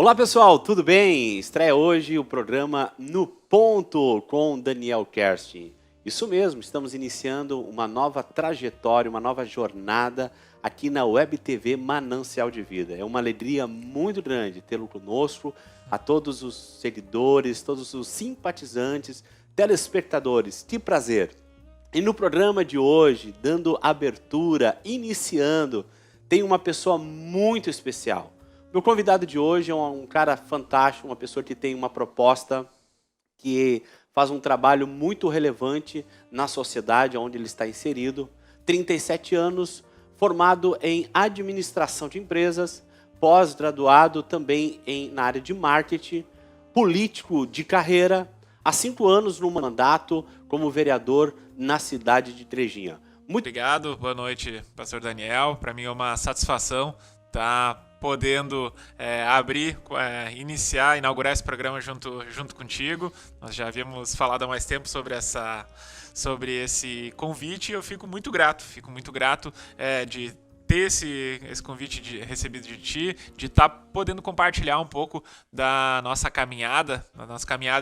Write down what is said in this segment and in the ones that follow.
Olá pessoal, tudo bem? Estreia hoje o programa No Ponto com Daniel Kerstin. Isso mesmo, estamos iniciando uma nova trajetória, uma nova jornada aqui na Web TV Manancial de Vida. É uma alegria muito grande tê-lo conosco, a todos os seguidores, todos os simpatizantes, telespectadores, que prazer! E no programa de hoje, dando abertura, iniciando, tem uma pessoa muito especial. Meu convidado de hoje é um cara fantástico, uma pessoa que tem uma proposta que faz um trabalho muito relevante na sociedade onde ele está inserido. 37 anos, formado em administração de empresas, pós-graduado também na área de marketing, político de carreira, há 5 anos no mandato como vereador na cidade de Trejinha. Muito obrigado, boa noite, pastor Daniel. Para mim é uma satisfação estar podendo inaugurar esse programa junto contigo. Nós já havíamos falado há mais tempo sobre esse convite e eu fico muito grato de ter esse convite recebido de ti, de estar podendo compartilhar um pouco da nossa caminhada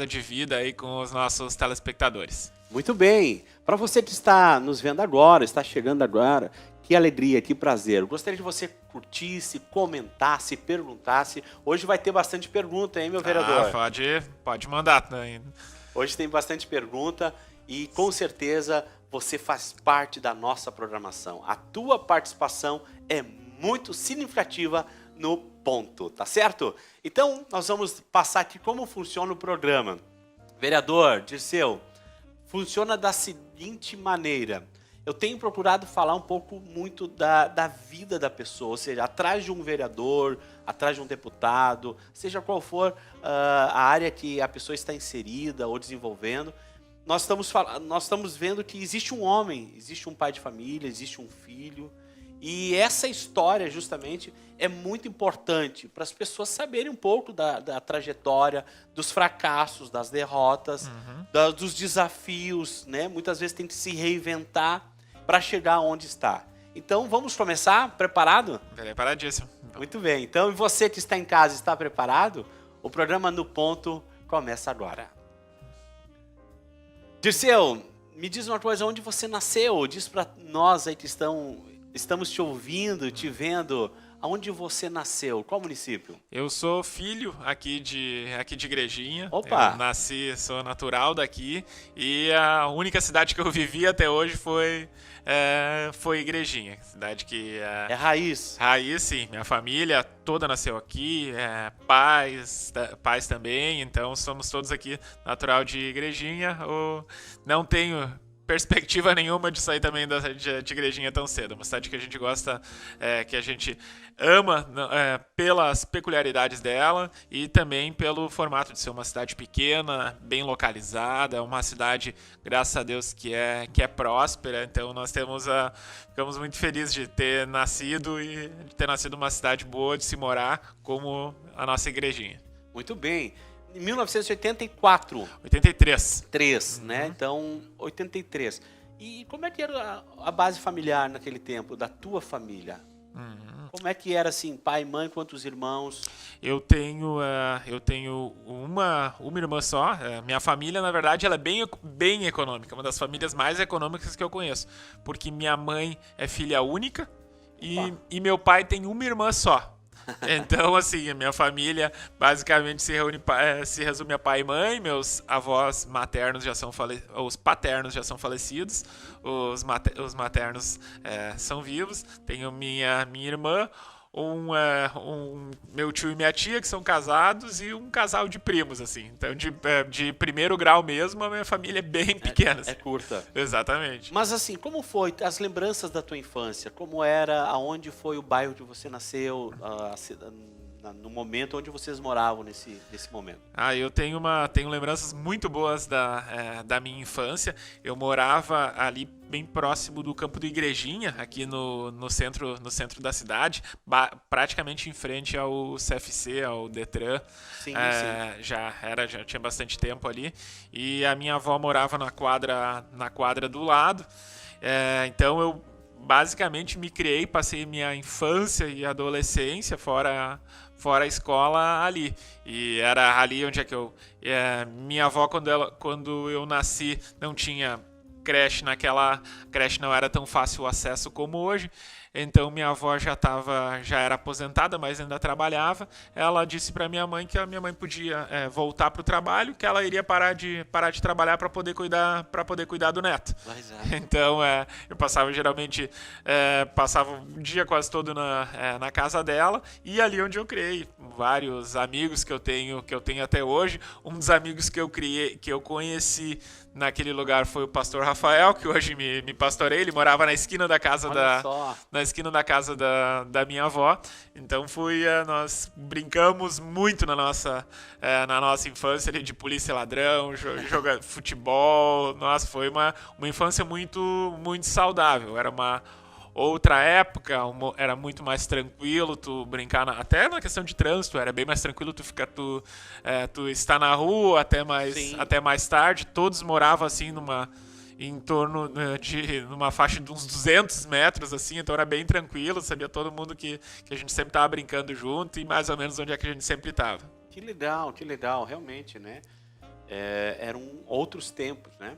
de vida aí com os nossos telespectadores. Muito bem. Para você que está nos vendo agora, está chegando agora, que alegria, que prazer. Eu gostaria que você curtisse, comentasse, perguntasse. Hoje vai ter bastante pergunta, hein, meu vereador? Pode mandar. Né? Hoje tem bastante pergunta e com certeza você faz parte da nossa programação. A tua participação é muito significativa no ponto, tá certo? Então, nós vamos passar aqui como funciona o programa. Vereador Dirceu, funciona da seguinte maneira. Eu tenho procurado falar um pouco muito da vida da pessoa, ou seja, atrás de um vereador, atrás de um deputado, seja qual for a área que a pessoa está inserida ou desenvolvendo, nós estamos vendo que existe um homem, existe um pai de família, existe um filho, e essa história justamente é muito importante para as pessoas saberem um pouco da trajetória, dos fracassos, das derrotas, dos desafios, né? Muitas vezes tem que se reinventar para chegar onde está. Então, vamos começar? Preparado? Preparadíssimo. Muito bem. Então, e você que está em casa, está preparado? O programa No Ponto começa agora. Dirceu, me diz uma coisa, onde você nasceu? Diz para nós aí que estamos te ouvindo, te vendo, aonde você nasceu? Qual município? Eu sou filho aqui de Igrejinha. Opa! Eu sou natural daqui e a única cidade que eu vivi até hoje foi Igrejinha. Cidade que... É raiz. Raiz, sim. Minha família toda nasceu aqui, pais também, então somos todos aqui natural de Igrejinha. Não tenho perspectiva nenhuma de sair também de Igrejinha tão cedo. Uma cidade que a gente gosta, que a gente ama pelas peculiaridades dela e também pelo formato de ser uma cidade pequena, bem localizada, uma cidade, graças a Deus, que é próspera. Então nós ficamos muito felizes de ter nascido uma cidade boa de se morar, como a nossa Igrejinha. Muito bem. Em 1984. 83. Né? Então, 83. E como é que era a base familiar naquele tempo, da tua família? Como é que era assim, pai, mãe, quantos irmãos? Eu tenho uma irmã só. Minha família, na verdade, ela é bem econômica, uma das famílias mais econômicas que eu conheço. Porque minha mãe é filha única e meu pai tem uma irmã só. Então, assim, a minha família basicamente se resume a pai e mãe. Meus avós maternos os paternos já são falecidos, os maternos são vivos. Tenho minha irmã, meu tio e minha tia que são casados e um casal de primos, assim. Então, de primeiro grau mesmo, a minha família é bem pequena. É curta. Exatamente. Mas assim, como foi as lembranças da tua infância? Como era, aonde foi o bairro onde você nasceu, no momento onde vocês moravam nesse momento? Eu tenho lembranças muito boas da minha infância. Eu morava ali bem próximo do campo do Igrejinha, aqui no centro da cidade, praticamente em frente ao CFC, ao Detran. Sim. Já tinha bastante tempo ali. E a minha avó morava na quadra do lado. Então eu basicamente me criei, passei minha infância e adolescência fora fora a escola ali. E era ali onde é que minha avó, quando eu nasci, não tinha creche. Naquela creche não era tão fácil o acesso como hoje. Então minha avó já era aposentada, mas ainda trabalhava. Ela disse para minha mãe que a minha mãe podia voltar para o trabalho, que ela iria parar de trabalhar para poder cuidar do neto. Então eu passava geralmente passava um dia quase todo na casa dela, e ali onde eu criei vários amigos que eu tenho até hoje. Um dos amigos que eu conheci naquele lugar foi o pastor Rafael, que hoje me pastoreia. Ele morava na esquina da casa da minha avó. Então nós brincamos muito na nossa infância ali, de polícia e ladrão, jogar futebol. Nossa, foi uma infância muito, muito saudável. Era uma outra época, era muito mais tranquilo tu brincar, até na questão de trânsito, era bem mais tranquilo tu estar na rua até mais tarde. Todos moravam assim em torno numa faixa de uns 200 metros, assim, então era bem tranquilo, sabia todo mundo que a gente sempre estava brincando junto, e mais ou menos onde é que a gente sempre estava. Que legal, realmente, né? Eram outros tempos, né?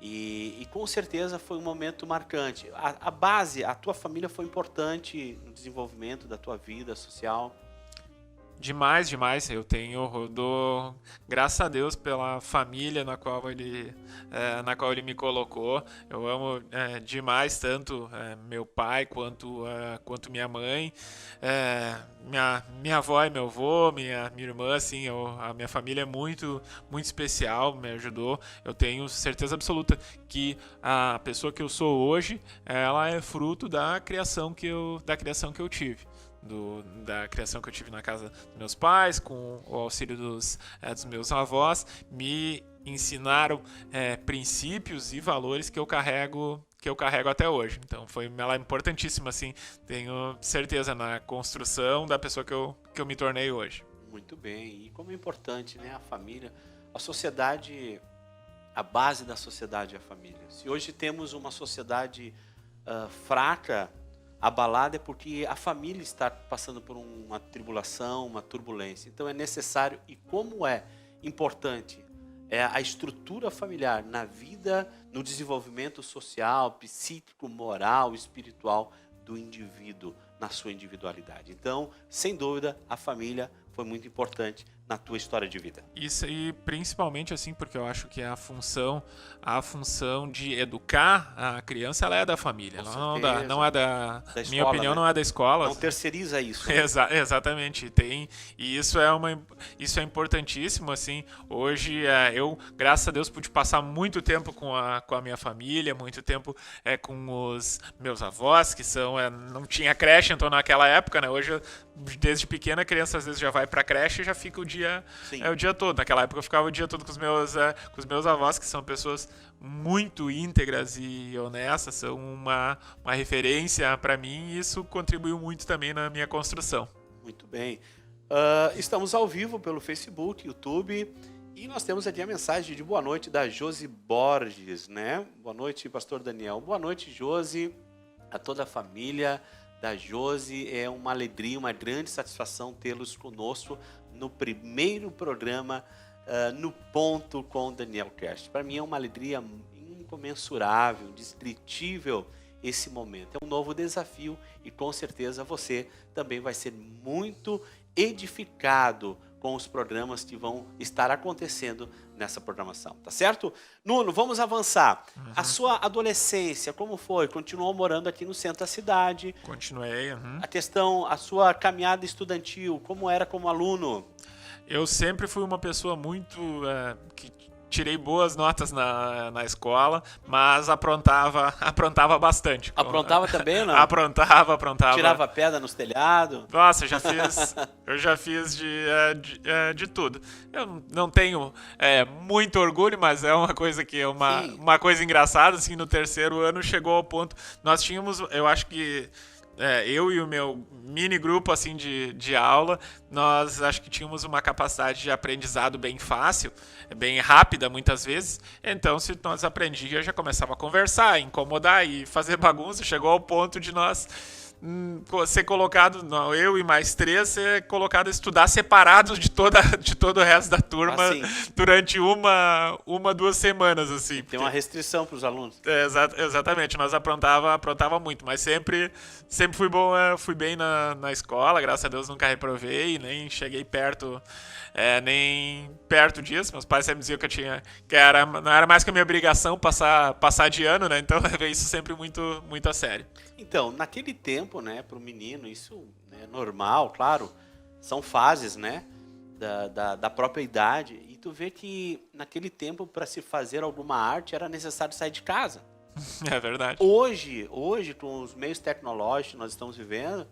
E com certeza foi um momento marcante. A base, a tua família foi importante no desenvolvimento da tua vida social? Demais. Eu dou graças a Deus pela família na qual ele me colocou. Eu amo demais tanto meu pai quanto minha mãe, minha avó e meu avô, minha irmã. Assim, a minha família é muito, muito especial, me ajudou. Eu tenho certeza absoluta que a pessoa que eu sou hoje, ela é fruto da criação que eu tive. Da criação que eu tive na casa dos meus pais, com o auxílio dos meus avós, me ensinaram princípios e valores que eu carrego até hoje. Então ela é importantíssima, assim, tenho certeza, na construção da pessoa que eu me tornei hoje. Muito bem, e como é importante, né, a família, a sociedade, a base da sociedade é a família. Se hoje temos uma sociedade fraca, abalada, é porque a família está passando por uma tribulação, uma turbulência. Então é necessário, e como é importante a estrutura familiar na vida, no desenvolvimento social, psíquico, moral, espiritual do indivíduo, na sua individualidade. Então, sem dúvida, a família foi muito importante na tua história de vida. Isso, e principalmente assim, porque eu acho que a função de educar a criança, ela é da família. Ela não é da escola, minha opinião, né? Não é da escola. Não terceiriza isso. Né? Exatamente. E isso é importantíssimo, assim. Hoje, eu, graças a Deus, pude passar muito tempo com a minha família, muito tempo com os meus avós, que não tinha creche, então naquela época, né? Hoje, desde pequena, a criança às vezes já vai pra creche e já fica o dia todo. Naquela época eu ficava o dia todo com os meus avós, que são pessoas muito íntegras e honestas, são uma referência para mim, e isso contribuiu muito também na minha construção. Muito bem. Estamos ao vivo pelo Facebook, YouTube, e nós temos aqui a mensagem de boa noite da Josi Borges, né? Boa noite, pastor Daniel. Boa noite, Josi, a toda a família da Josi. É uma alegria, uma grande satisfação tê-los conosco no primeiro programa no Ponto com Daniel Cast. Para mim é uma alegria incomensurável, indescritível esse momento. É um novo desafio e com certeza você também vai ser muito edificado com os programas que vão estar acontecendo nessa programação, tá certo? Nuno, vamos avançar. Uhum. A sua adolescência, como foi? Continuou morando aqui no centro da cidade? Continuei. Uhum. A sua caminhada estudantil, como era como aluno? Eu sempre fui uma pessoa muito que tirei boas notas na escola, mas aprontava bastante. Aprontava também ou não? Aprontava. Tirava pedra nos telhados? Nossa, eu já fiz de tudo. Eu não tenho muito orgulho, mas é uma coisa que uma coisa engraçada, assim, no terceiro ano chegou ao ponto, nós tínhamos, eu acho que eu e o meu mini grupo assim, de aula, nós acho que tínhamos uma capacidade de aprendizado bem fácil, bem rápida muitas vezes. Então, se nós aprendíamos, já começava a conversar, incomodar e fazer bagunça. Chegou ao ponto de nós ser colocado, não, eu e mais 3, ser colocado a estudar separados de todo o resto da turma Assim. durante 2 semanas, assim. Tem uma restrição para os alunos. Exatamente, nós aprontava muito, mas sempre fui bem na escola, graças a Deus nunca reprovei, nem cheguei perto, nem perto disso. Meus pais sempre diziam que não era mais que a minha obrigação passar de ano, né? Então eu levei isso sempre muito, muito a sério. Então, naquele tempo, né, para o menino, isso é normal, claro, são fases, né, da própria idade, e tu vê que naquele tempo, para se fazer alguma arte, era necessário sair de casa. É verdade. Hoje, com os meios tecnológicos que nós estamos vivendo,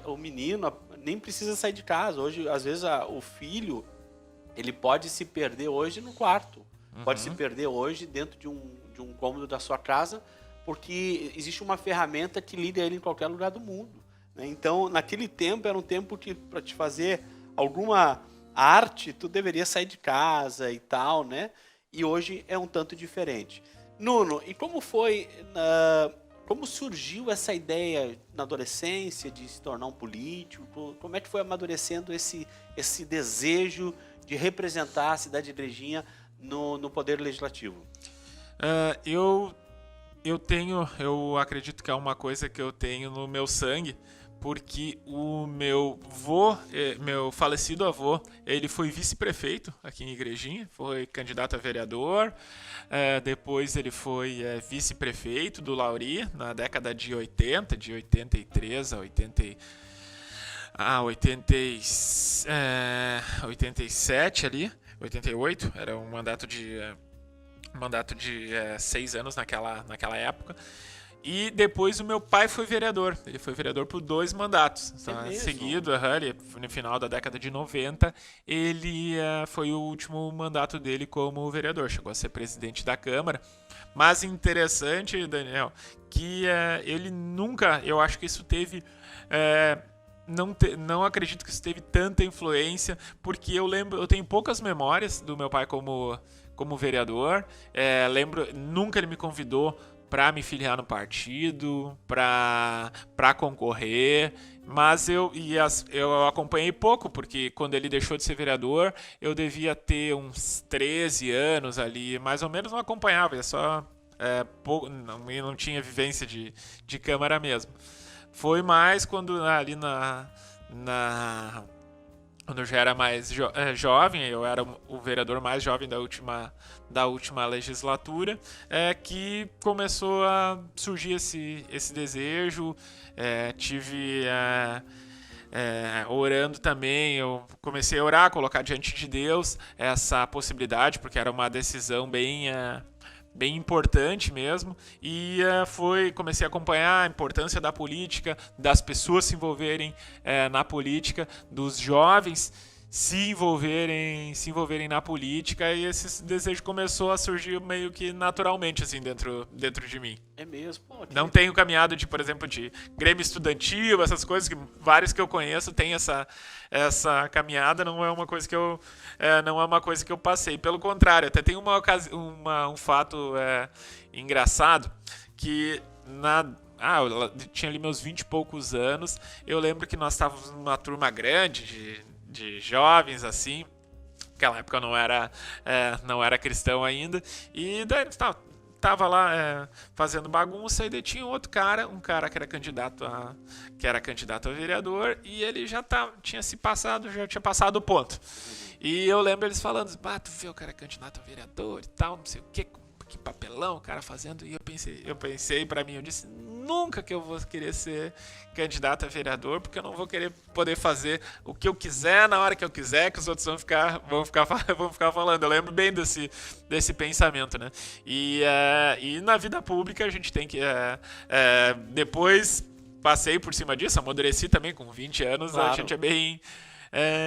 o menino nem precisa sair de casa. Hoje, às vezes, o filho, ele pode se perder hoje no quarto, pode se perder hoje dentro de um cômodo da sua casa, porque existe uma ferramenta que liga ele em qualquer lugar do mundo, né? Então, naquele tempo, era um tempo que, para te fazer alguma arte, tu deveria sair de casa e tal, né? E hoje é um tanto diferente. Nuno, e como foi, como surgiu essa ideia na adolescência de se tornar um político? Como é que foi amadurecendo esse desejo de representar a cidade de Igrejinha no Poder Legislativo? Eu acredito que é uma coisa que eu tenho no meu sangue, porque o meu falecido avô, ele foi vice-prefeito aqui em Igrejinha, foi candidato a vereador, depois ele foi vice-prefeito do Lauri na década de 80, de 83 a 87 ali, 88, era um mandato de 6 anos naquela época. E depois o meu pai foi vereador. Ele foi vereador por 2 mandatos. Seguido, no final da década de 90, ele foi o último mandato dele como vereador. Chegou a ser presidente da Câmara. Mas interessante, Daniel, que ele nunca... Eu acho que isso teve... Não acredito que isso teve tanta influência, porque eu tenho poucas memórias do meu pai como vereador. Nunca ele me convidou para me filiar no partido, para concorrer, mas eu acompanhei pouco, porque quando ele deixou de ser vereador, eu devia ter uns 13 anos ali, mais ou menos. Não acompanhava, não tinha vivência de Câmara mesmo. Foi mais quando ali quando eu já era mais jovem, eu era o vereador mais jovem da última legislatura, que começou a surgir esse desejo. Tive orando também, eu comecei a orar, colocar diante de Deus essa possibilidade, porque era uma decisão bem importante mesmo, e comecei a acompanhar a importância da política, das pessoas se envolverem na política, dos jovens se envolverem na política, e esse desejo começou a surgir meio que naturalmente assim dentro de mim. É mesmo? Pô, não tenho caminhado por exemplo, de Grêmio Estudantil, essas coisas que vários que eu conheço têm essa caminhada. Não é uma coisa que eu passei. Pelo contrário, até tem um fato engraçado, que eu tinha ali meus 20 e poucos anos. Eu lembro que nós estávamos numa turma grande de jovens, assim. Naquela época eu não era cristão ainda. E daí tava lá fazendo bagunça, e daí tinha outro cara, que era candidato a vereador, e ele já tinha passado o ponto. E eu lembro eles falando: tu vê, o cara é candidato a vereador e tal, não sei o que papelão o cara fazendo. E eu pensei pra mim, eu disse: nunca que eu vou querer ser candidato a vereador, porque eu não vou querer poder fazer o que eu quiser na hora que eu quiser, que os outros vão ficar falando. Eu lembro bem desse pensamento, né? E na vida pública a gente tem que depois passei por cima disso, amadureci também com 20 anos. Claro. A gente é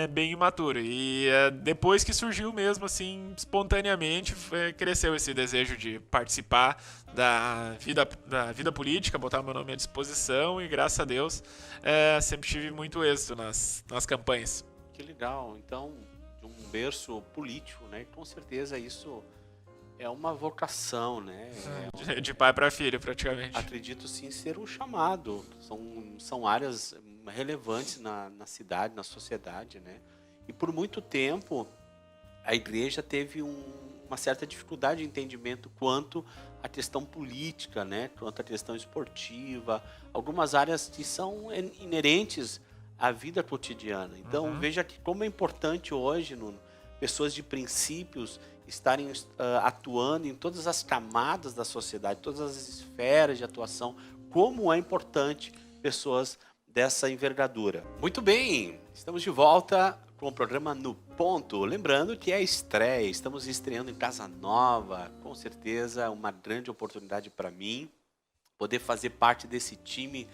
bem imaturo. E depois que surgiu mesmo, assim, espontaneamente, cresceu esse desejo de participar da vida política, botar meu nome à disposição, e graças a Deus sempre tive muito êxito nas campanhas. Que legal. Então, de um berço político, né? Com certeza isso É uma vocação, né? De pai para filho, praticamente. Acredito sim ser um chamado. São áreas relevantes na cidade, na sociedade, né? E por muito tempo a igreja teve uma certa dificuldade de entendimento quanto à questão política, né? Quanto à questão esportiva, algumas áreas que são inerentes à vida cotidiana. Então veja que como é importante hoje, pessoas de princípios estarem atuando em todas as camadas da sociedade, todas as esferas de atuação, como é importante pessoas dessa envergadura. Muito bem, estamos de volta com o programa No Ponto. Lembrando que é a estreia, estamos estreando em casa nova, com certeza uma grande oportunidade para mim poder fazer parte desse time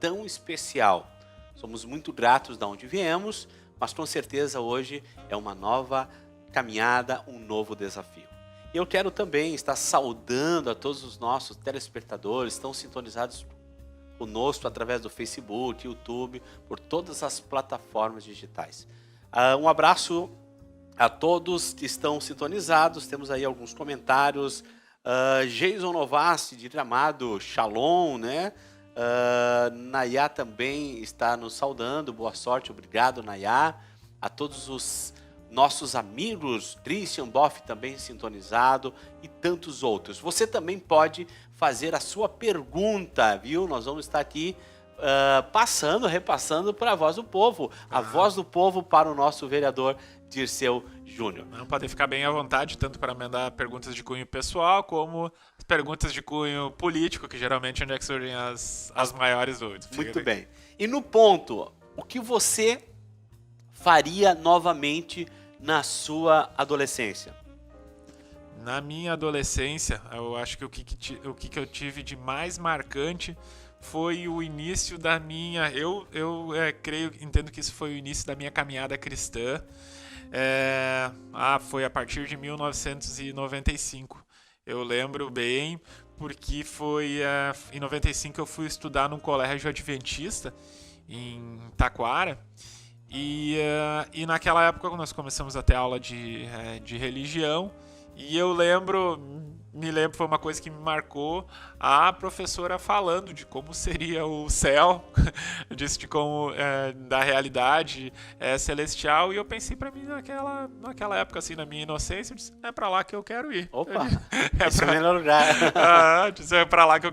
tão especial. Somos muito gratos de onde viemos, mas com certeza hoje é uma nova caminhada, um novo desafio. Eu quero também estar saudando a todos os nossos telespectadores, estão sintonizados conosco através do Facebook, YouTube, por todas as plataformas digitais. Um abraço a todos que estão sintonizados, temos aí alguns comentários. Jason Novasti, de Gramado, Shalom, né? Nayá também está nos saudando, boa sorte, obrigado, Nayá. A todos os nossos amigos, Christian Boff também sintonizado e tantos outros. Você também pode fazer a sua pergunta, viu? Nós vamos estar aqui repassando para a Voz do Povo. A Voz do Povo para o nosso vereador Dirceu Júnior. Não podem ficar bem à vontade, tanto para mandar perguntas de cunho pessoal, como perguntas de cunho político, que geralmente é onde é que surgem as maiores dúvidas. Muito bem. E no ponto, o que você faria novamente na sua adolescência? Na minha adolescência, eu acho que o que eu tive de mais marcante foi o início da minha... entendo que isso foi o início da minha caminhada cristã. Foi a partir de 1995. Eu lembro bem, porque foi em 95 eu fui estudar num colégio adventista em Taquara. E naquela época nós começamos a ter aula de religião. E me lembro, foi uma coisa que me marcou, a professora falando de como seria o céu, disse de como, da realidade celestial, e eu pensei pra mim naquela época, assim, na minha inocência, eu disse, é pra lá que eu quero ir. Opa, esse é o melhor lugar. Disse, é pra lá que eu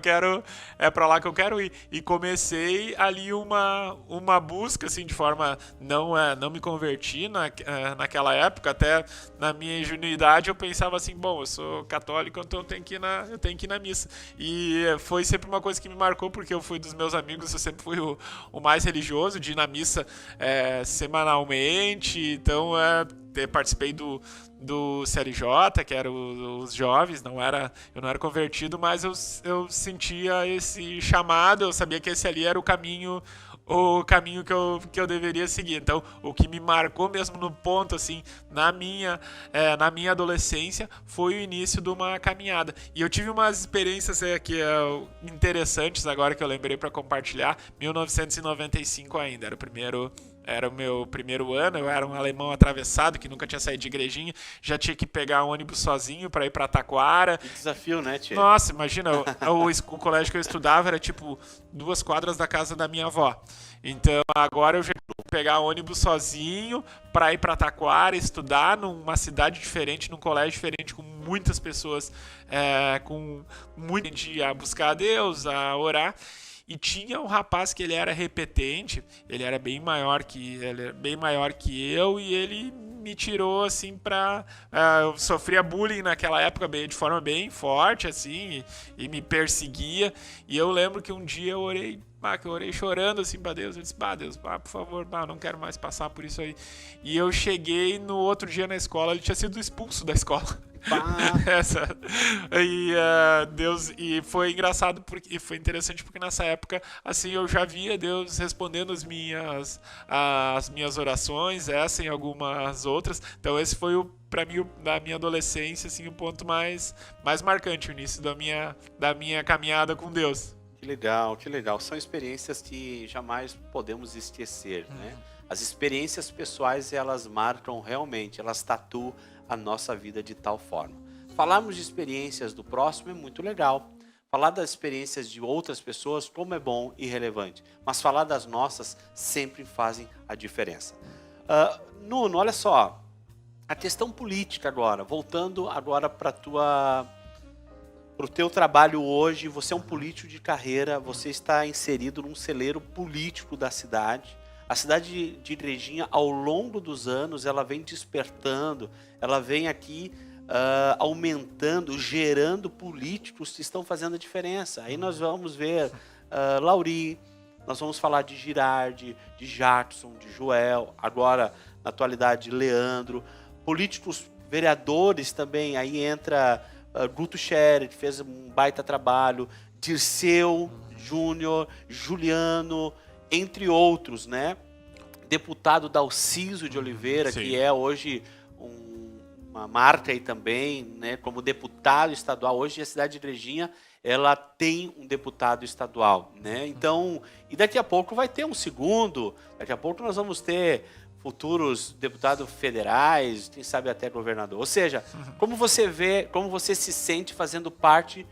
quero ir. E comecei ali uma busca, assim, de forma, não me converti naquela época, até na minha ingenuidade eu pensava assim, bom, eu sou católico, então eu tenho que ir na missa. E foi sempre uma coisa que me marcou, porque eu fui dos meus amigos, eu sempre fui o mais religioso, de ir na missa semanalmente. Então participei do CLJ, que era os jovens, eu não era convertido, mas eu sentia esse chamado, eu sabia que esse ali era o caminho que eu deveria seguir. Então, o que me marcou mesmo no ponto, assim, na minha adolescência, foi o início de uma caminhada. E eu tive umas experiências interessantes agora que eu lembrei para compartilhar. 1995 ainda, era o meu primeiro ano, eu era um alemão atravessado que nunca tinha saído de igrejinha, já tinha que pegar ônibus sozinho para ir para Taquara. Que desafio, né, tia? Nossa, imagina, o colégio que eu estudava era tipo 2 quadras da casa da minha avó. Então agora eu já vou pegar ônibus sozinho para ir para Taquara, estudar numa cidade diferente, num colégio diferente, com muitas pessoas, com muita gente a buscar a Deus, a orar. E tinha um rapaz que ele era repetente, ele era bem maior que eu, e ele me tirou assim eu sofria bullying naquela época de forma bem forte, assim, e me perseguia. E eu lembro que um dia eu orei chorando assim pra Deus. Eu disse, Deus, por favor, não quero mais passar por isso aí. E eu cheguei no outro dia na escola, ele tinha sido expulso da escola. E foi engraçado, porque foi interessante, porque nessa época assim eu já via Deus respondendo as minhas orações, essa e algumas outras. Então esse foi para mim, da minha adolescência, assim, o ponto mais marcante, o início da minha caminhada com Deus. Que legal, que legal. São experiências que jamais podemos esquecer, né? As experiências pessoais, elas marcam realmente, elas tatuam a nossa vida de tal forma. falarmos de experiências do próximo é muito legal. Falar das experiências de outras pessoas, como é bom e relevante. Mas falar das nossas sempre fazem a diferença. Nuno, olha só. A questão política agora. Voltando agora para o teu trabalho hoje. Você é um político de carreira. Você está inserido num celeiro político da cidade. A cidade de Igrejinha, ao longo dos anos, ela vem despertando. Ela vem aqui aumentando, gerando políticos que estão fazendo a diferença. Aí nós vamos ver Lauri, nós vamos falar de Girardi, de Jackson, de Joel, agora, na atualidade, Leandro. Políticos, vereadores também, aí entra Guto Scherer, que fez um baita trabalho, Dirceu Júnior, Juliano, entre outros, né? Deputado Dalciso de Oliveira, Sim. que é hoje uma marca aí também, né, como deputado estadual. Hoje a cidade de Igrejinha, ela tem um deputado estadual, né? Então, e daqui a pouco vai ter um segundo, daqui a pouco nós vamos ter futuros deputados federais, quem sabe até governador. Ou seja, como você vê, como você se sente fazendo parte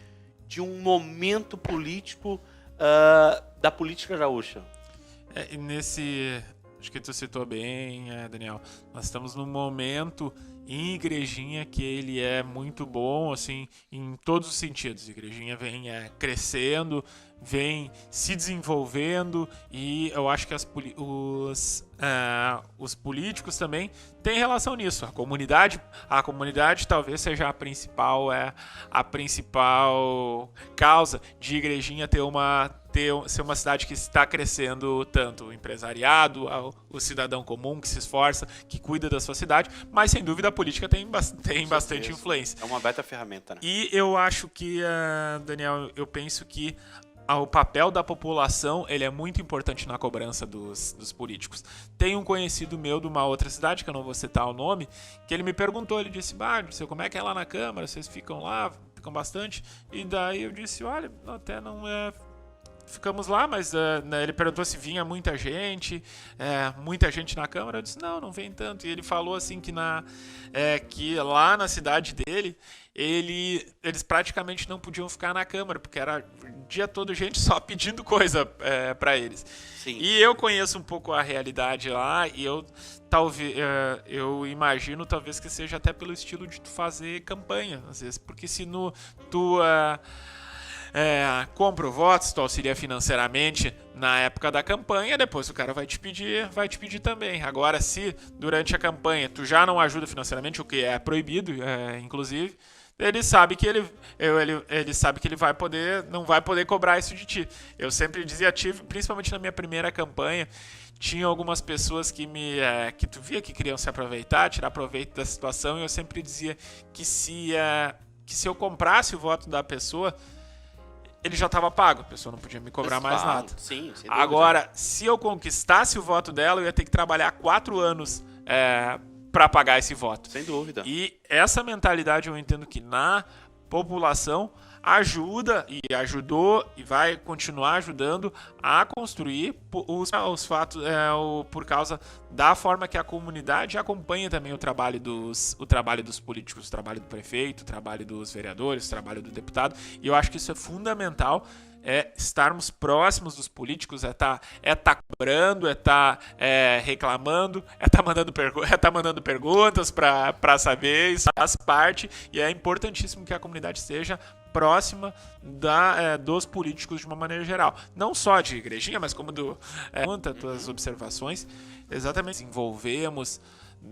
de um momento político da política gaúcha? Acho que tu citou bem, Daniel. Nós estamos num momento em Igrejinha que ele é muito bom, assim, em todos os sentidos. Igrejinha vem crescendo, vem se desenvolvendo e eu acho que os políticos também têm relação nisso. A comunidade talvez seja a principal causa de Igrejinha ser uma cidade que está crescendo tanto. O empresariado, o cidadão comum que se esforça, que cuida da sua cidade, mas sem dúvida a política tem bastante influência. É uma baita ferramenta, né? E eu acho que, Daniel, eu penso que o papel da população ele é muito importante na cobrança dos políticos. Tem um conhecido meu de uma outra cidade, que eu não vou citar o nome, que ele me perguntou, ele disse, como é que é lá na Câmara? Vocês ficam lá? Ficam bastante? E daí eu disse, olha, até não é... Ficamos lá, mas ele perguntou se vinha muita gente na Câmara. Eu disse, não vem tanto. E ele falou assim que lá na cidade dele, eles praticamente não podiam ficar na Câmara, porque era o dia todo gente só pedindo coisa para eles. Sim. E eu conheço um pouco a realidade lá, e eu imagino talvez que seja até pelo estilo de tu fazer campanha, às vezes, porque se tu compra o voto, se tu auxilia financeiramente na época da campanha, depois o cara vai te pedir também. Agora, se durante a campanha tu já não ajuda financeiramente, o que é proibido, inclusive, ele sabe que ele não vai poder cobrar isso de ti. Eu sempre dizia, principalmente na minha primeira campanha, tinha algumas pessoas que tu via que queriam se aproveitar, tirar proveito da situação, e eu sempre dizia que se eu comprasse o voto da pessoa, ele já estava pago, a pessoa não podia me cobrar mais nada. Sim, sem dúvida. Agora, se eu conquistasse o voto dela, eu ia ter que trabalhar 4 anos para pagar esse voto. Sem dúvida. E essa mentalidade eu entendo que na população ajuda e ajudou e vai continuar ajudando a construir os fatos por causa da forma que a comunidade acompanha também o trabalho dos políticos, o trabalho do prefeito, o trabalho dos vereadores, o trabalho do deputado. E eu acho que isso é fundamental, estarmos próximos dos políticos, tá cobrando, reclamando, tá mandando perguntas para saber, isso faz parte, e é importantíssimo que a comunidade esteja próxima dos políticos de uma maneira geral. Não só de Igrejinha, mas como tuas observações. Exatamente, desenvolvemos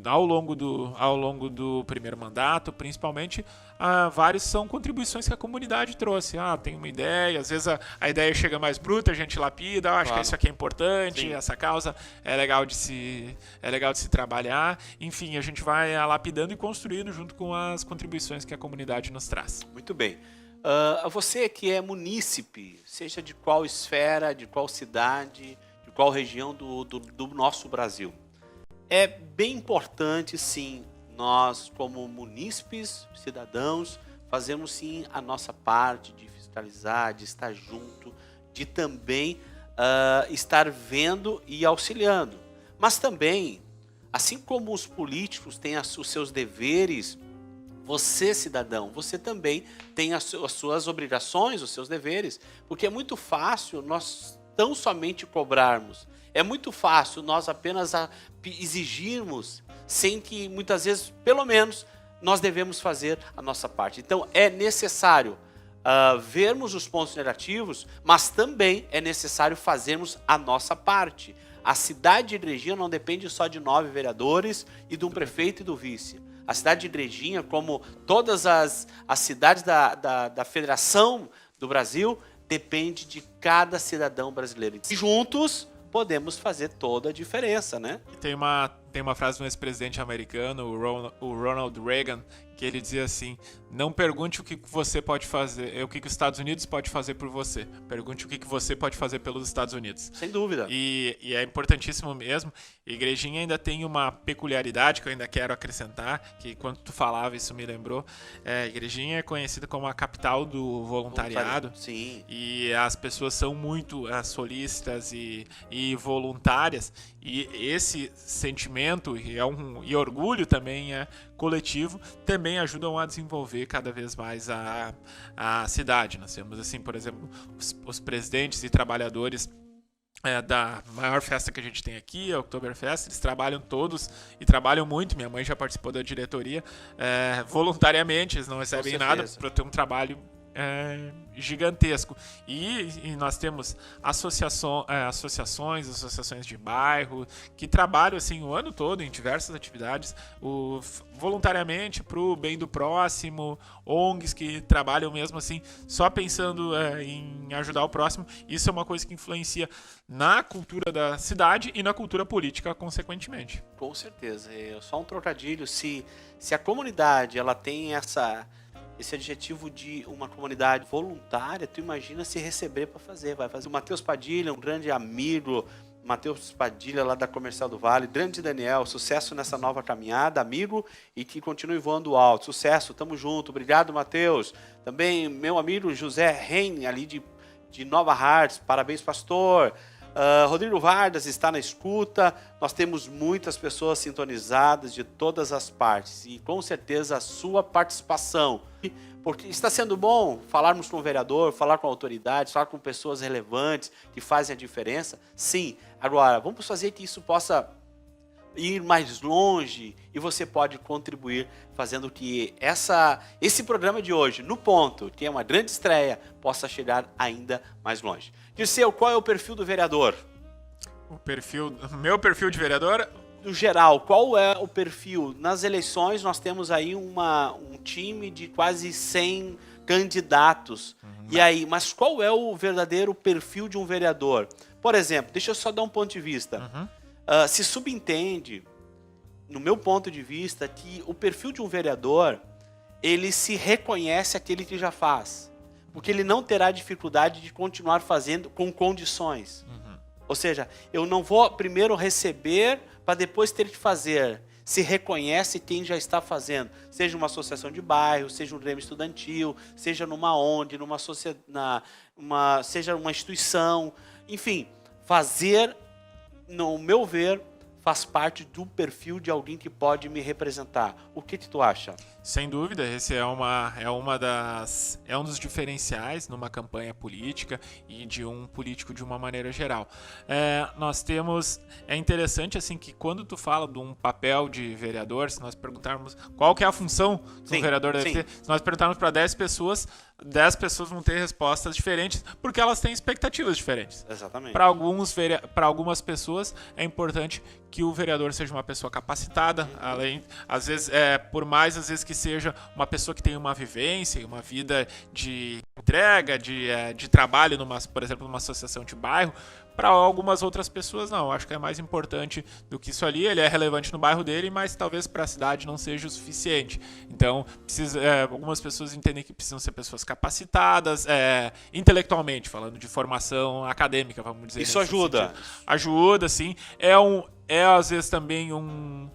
ao longo do primeiro mandato, principalmente, vários são contribuições que a comunidade trouxe. Tem uma ideia, às vezes a ideia chega mais bruta, a gente lapida, acho que isso aqui é importante, sim, essa causa é legal de se trabalhar. Enfim, a gente vai lapidando e construindo junto com as contribuições que a comunidade nos traz. Muito bem. Você que é munícipe, seja de qual esfera, de qual cidade, de qual região do nosso Brasil, é bem importante, sim, nós como munícipes, cidadãos, fazermos sim a nossa parte de fiscalizar, de estar junto, de também estar vendo e auxiliando. Mas também, assim como os políticos têm os seus deveres, Você, cidadão, você também tem as suas obrigações, os seus deveres, porque é muito fácil nós tão somente cobrarmos. É muito fácil nós apenas exigirmos, sem que muitas vezes, pelo menos, nós devemos fazer a nossa parte. Então é necessário vermos os pontos negativos, mas também é necessário fazermos a nossa parte. A cidade de Igrejinha não depende só de 9 vereadores e de um prefeito e do vice. A cidade de Igrejinha, como todas as cidades da Federação do Brasil, depende de cada cidadão brasileiro. E juntos podemos fazer toda a diferença, né? Tem uma frase do ex-presidente americano, o Ronald Reagan, que ele dizia assim: não pergunte o que você pode fazer, o que os Estados Unidos pode fazer por você. Pergunte o que você pode fazer pelos Estados Unidos. Sem dúvida. E é importantíssimo mesmo. Igrejinha ainda tem uma peculiaridade que eu ainda quero acrescentar, que quando tu falava isso me lembrou. Igrejinha é conhecida como a capital do voluntariado. Sim. E as pessoas são muito solícitas e voluntárias. E esse sentimento e orgulho também coletivo também ajudam a desenvolver cada vez mais a cidade. Nós temos, assim, por exemplo, os presidentes e trabalhadores da maior festa que a gente tem aqui, a Oktoberfest. Eles trabalham todos e trabalham muito. Minha mãe já participou da diretoria voluntariamente, eles não recebem nada para ter um trabalho gigantesco. E nós temos associações de bairro que trabalham assim o ano todo em diversas atividades voluntariamente para o bem do próximo, ONGs que trabalham mesmo assim só pensando em ajudar o próximo. Isso é uma coisa que influencia na cultura da cidade e na cultura política consequentemente. Com certeza. Só um trocadilho, se a comunidade ela tem esse adjetivo de uma comunidade voluntária, tu imagina se receber para fazer. Vai fazer o Matheus Padilha, um grande amigo, Matheus Padilha lá da Comercial do Vale, grande Daniel, sucesso nessa nova caminhada, amigo, e que continue voando alto. Sucesso, tamo junto. Obrigado, Matheus. Também meu amigo José Ren, ali de Nova Hartz, parabéns, pastor. Rodrigo Vargas está na escuta. Nós temos muitas pessoas sintonizadas de todas as partes e com certeza a sua participação, porque está sendo bom falarmos com o vereador, falar com autoridades, falar com pessoas relevantes que fazem a diferença. Sim, agora vamos fazer que isso possa ir mais longe e você pode contribuir fazendo que esse programa de hoje, no ponto, que é uma grande estreia, possa chegar ainda mais longe. Dirceu, qual é o perfil do vereador? Meu perfil de vereador? No geral, qual é o perfil? Nas eleições nós temos aí um time de quase 100 candidatos. E aí, mas qual é o verdadeiro perfil de um vereador? Por exemplo, deixa eu só dar um ponto de vista. Se subentende, no meu ponto de vista, que o perfil de um vereador, ele se reconhece aquele que já faz. Porque ele não terá dificuldade de continuar fazendo com condições. Ou seja, eu não vou primeiro receber para depois ter que fazer. Se reconhece quem já está fazendo. Seja uma associação de bairro, seja um grêmio estudantil, seja numa ONG, seja uma instituição. Enfim, fazer, no meu ver, faz parte do perfil de alguém que pode me representar. O que tu acha? Sem dúvida, esse é um dos diferenciais numa campanha política e de um político de uma maneira geral. É interessante assim que quando tu fala de um papel de vereador, se nós perguntarmos qual que é a função que um vereador deve ter, se nós perguntarmos para 10 pessoas vão ter respostas diferentes, porque elas têm expectativas diferentes. Exatamente. Para algumas pessoas é importante que o vereador seja uma pessoa capacitada, às vezes que seja uma pessoa que tenha uma vivência, uma vida de entrega, de trabalho, por exemplo, numa associação de bairro. Para algumas outras pessoas, não. Acho que é mais importante do que isso ali. Ele é relevante no bairro dele, mas talvez para a cidade não seja o suficiente. Então, algumas pessoas entendem que precisam ser pessoas capacitadas, intelectualmente, falando de formação acadêmica, vamos dizer. Isso ajuda. Ajuda, sim. Às vezes também um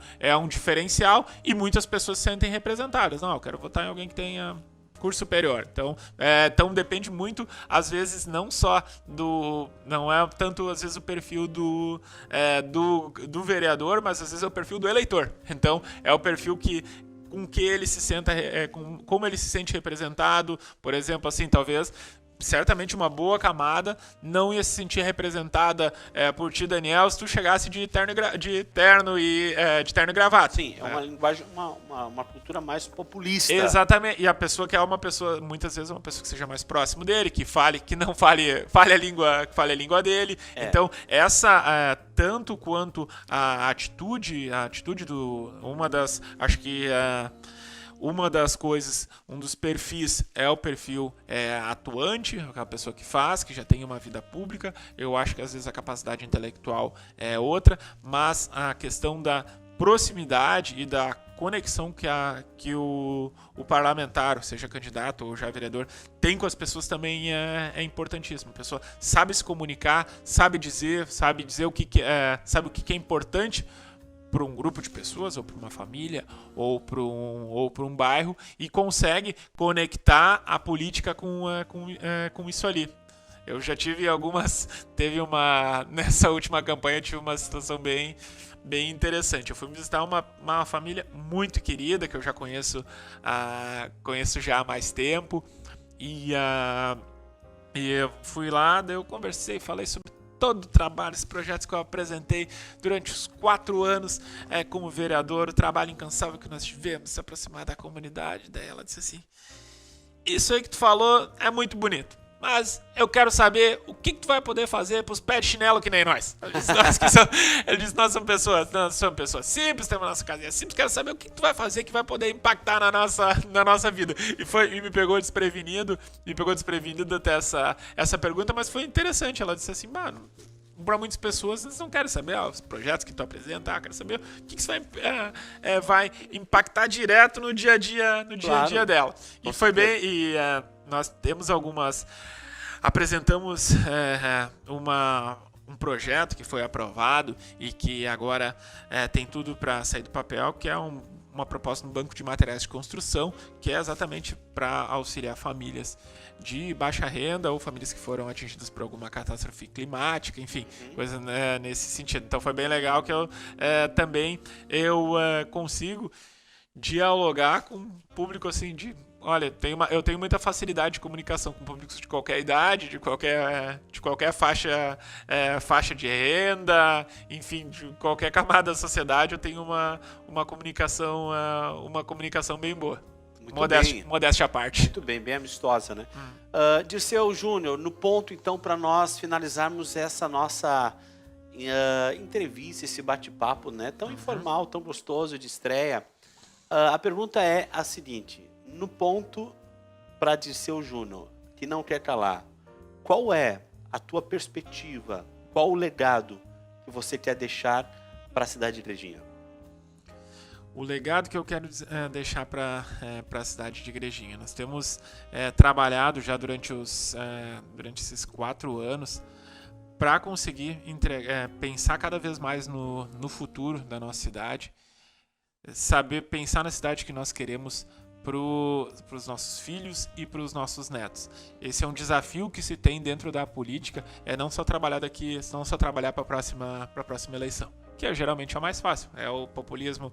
diferencial e muitas pessoas se sentem representadas. Não, eu quero votar em alguém que tenha curso superior. Então depende muito, às vezes, não é tanto às vezes o perfil do vereador, mas às vezes é o perfil do eleitor. Então é o perfil que com que ele se senta, como ele se sente representado. Por exemplo, assim, talvez certamente uma boa camada não ia se sentir representada por ti, Daniel, se tu chegasse de terno e gravata. Sim, é uma linguagem, uma cultura mais populista. Exatamente. E a pessoa que é uma pessoa, muitas vezes, uma pessoa que seja mais próximo dele, que não fale a língua dele. Então, essa tanto quanto a atitude uma das coisas, um dos perfis é o perfil atuante, aquela pessoa que faz, que já tem uma vida pública. Eu acho que às vezes a capacidade intelectual é outra, mas a questão da proximidade e da conexão que o parlamentar, seja candidato ou já vereador, tem com as pessoas também é importantíssimo. A pessoa sabe se comunicar, sabe dizer o que é importante para um grupo de pessoas, ou para uma família, ou para um bairro, e consegue conectar a política com isso ali. Eu já nessa última campanha, tive uma situação bem interessante. Eu fui visitar uma família muito querida, que eu já conheço já há mais tempo, e eu fui lá, daí eu conversei, falei sobre todo o trabalho, esses projetos que eu apresentei durante os 4 anos como vereador, o trabalho incansável que nós tivemos, se aproximar da comunidade. Daí ela disse assim: isso aí que tu falou é muito bonito, mas eu quero saber o que tu vai poder fazer pros pés de chinelo que nem nós. Ele disse, nós somos pessoas simples, temos nossa casinha simples, quero saber o que tu vai fazer que vai poder impactar na nossa vida. E me pegou desprevenido até essa pergunta, mas foi interessante. Ela disse assim, mano, para muitas pessoas, eles não querem saber os projetos que tu apresenta, querem saber o que isso vai impactar direto no dia a dia dela. E foi bem, nós temos apresentamos um projeto que foi aprovado e que agora tem tudo para sair do papel, que é uma proposta no Banco de Materiais de Construção, que é exatamente para auxiliar famílias de baixa renda ou famílias que foram atingidas por alguma catástrofe climática, enfim, coisa nesse sentido. Então foi bem legal que eu consigo dialogar com um público assim olha, eu tenho muita facilidade de comunicação com públicos de qualquer idade, de qualquer faixa de renda, enfim, de qualquer camada da sociedade. Eu tenho uma comunicação bem boa. Modéstia à parte. Muito bem, bem amistosa, né? Dirceu Júnior, no ponto então para nós finalizarmos essa nossa entrevista, esse bate-papo, né? Tão informal, tão gostoso de estreia. A pergunta é a seguinte: no ponto para Dirceu Júnior, que não quer calar, qual é a tua perspectiva, qual o legado que você quer deixar para a cidade de Igrejinha? O legado que eu quero deixar para a cidade de Igrejinha, nós temos trabalhado já durante esses 4 anos para conseguir pensar cada vez mais no futuro da nossa cidade, saber pensar na cidade que nós queremos para os nossos filhos e para os nossos netos. Esse é um desafio que se tem dentro da política, não só trabalhar para a próxima eleição, que geralmente é o mais fácil. É o populismo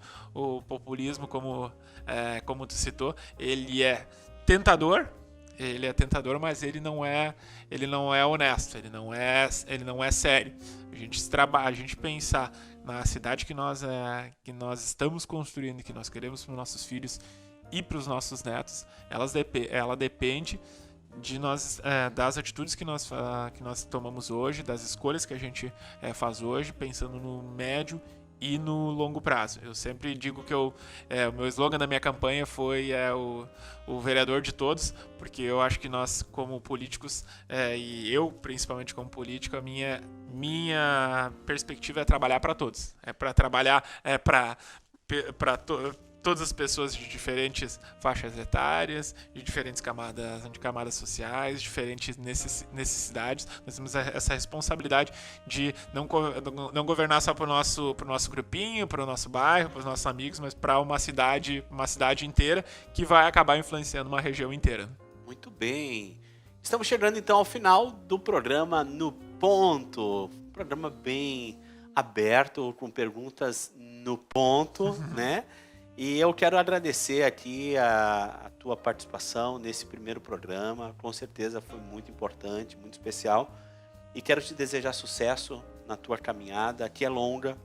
como tu citou, ele é tentador, mas ele não é honesto, ele não é sério. A gente pensar na cidade que nós estamos construindo, que nós queremos para os nossos filhos e para os nossos netos, ela depende de nós, das atitudes que nós tomamos hoje, das escolhas que a gente faz hoje, pensando no médio e no longo prazo. Eu sempre digo que o meu slogan da minha campanha foi o vereador de todos, porque eu acho que nós, como políticos, e eu principalmente como político, a minha perspectiva é trabalhar para todos. É para trabalhar para todas as pessoas de diferentes faixas etárias, de diferentes camadas sociais, diferentes necessidades. Nós temos essa responsabilidade de não governar só para o nosso grupinho, para o nosso bairro, para os nossos amigos, mas para uma cidade inteira, que vai acabar influenciando uma região inteira. Muito bem. Estamos chegando então ao final do programa No Ponto. Um programa bem aberto, com perguntas no ponto, né? E eu quero agradecer aqui a tua participação nesse primeiro programa. Com certeza foi muito importante, muito especial. E quero te desejar sucesso na tua caminhada, que é longa.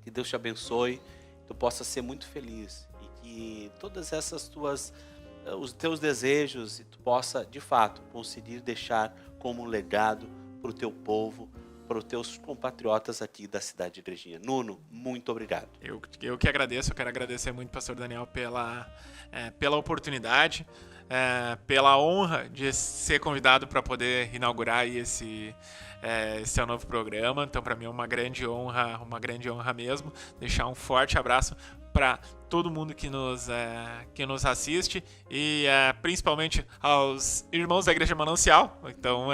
Que Deus te abençoe, que tu possa ser muito feliz. E que todas essas os teus desejos, e tu possa, de fato, conseguir deixar como um legado para o teu povo, para os teus compatriotas aqui da cidade de Igrejinha. Nuno, muito obrigado. Eu que agradeço, eu quero agradecer muito, pastor Daniel, pela oportunidade, pela honra de ser convidado para poder inaugurar aí esse é o novo programa. Então, para mim é uma grande honra mesmo. Deixar um forte abraço para todo mundo que nos assiste e principalmente aos irmãos da Igreja Manancial. Então,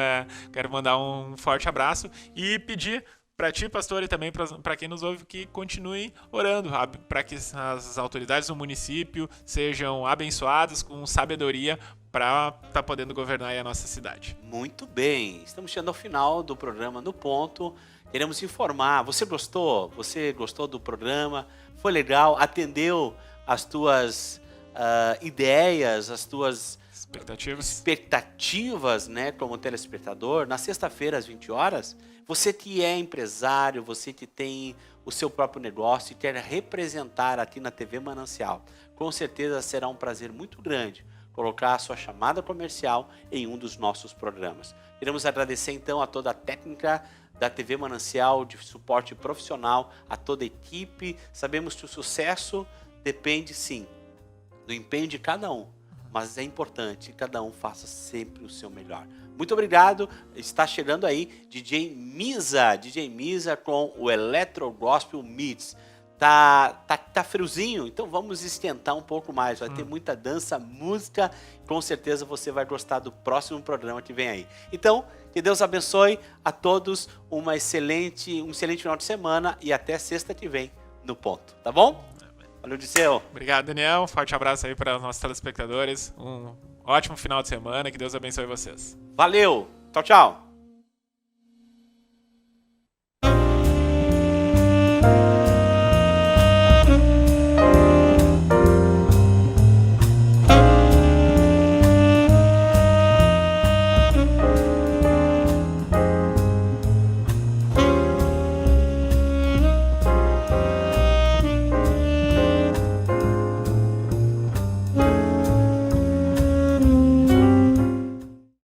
quero mandar um forte abraço e pedir para ti, pastor, e também para quem nos ouve, que continuem orando para que as autoridades do município sejam abençoadas com sabedoria para estar podendo governar aí a nossa cidade. Muito bem, estamos chegando ao final do programa No Ponto. Queremos informar, você gostou? Você gostou do programa? Foi legal? Atendeu as tuas ideias, as tuas expectativas, né, como telespectador? Na sexta-feira, às 20 horas, você que é empresário, você que tem o seu próprio negócio e quer representar aqui na TV Manancial, com certeza será um prazer muito grande colocar a sua chamada comercial em um dos nossos programas. Queremos agradecer então a toda a técnica da TV Manancial, de suporte profissional, a toda a equipe. Sabemos que o sucesso depende sim do empenho de cada um, mas é importante que cada um faça sempre o seu melhor. Muito obrigado, está chegando aí DJ Misa com o Electro Gospel Meets. Tá friozinho, então vamos esquentar um pouco mais. Vai ter muita dança, música. Com certeza você vai gostar do próximo programa que vem aí. Então, que Deus abençoe a todos. Um excelente final de semana e até sexta que vem no Ponto. Tá bom? Valeu, Disseu. Obrigado, Daniel. Um forte abraço aí para os nossos telespectadores. Um ótimo final de semana. Que Deus abençoe vocês. Valeu. Tchau, tchau.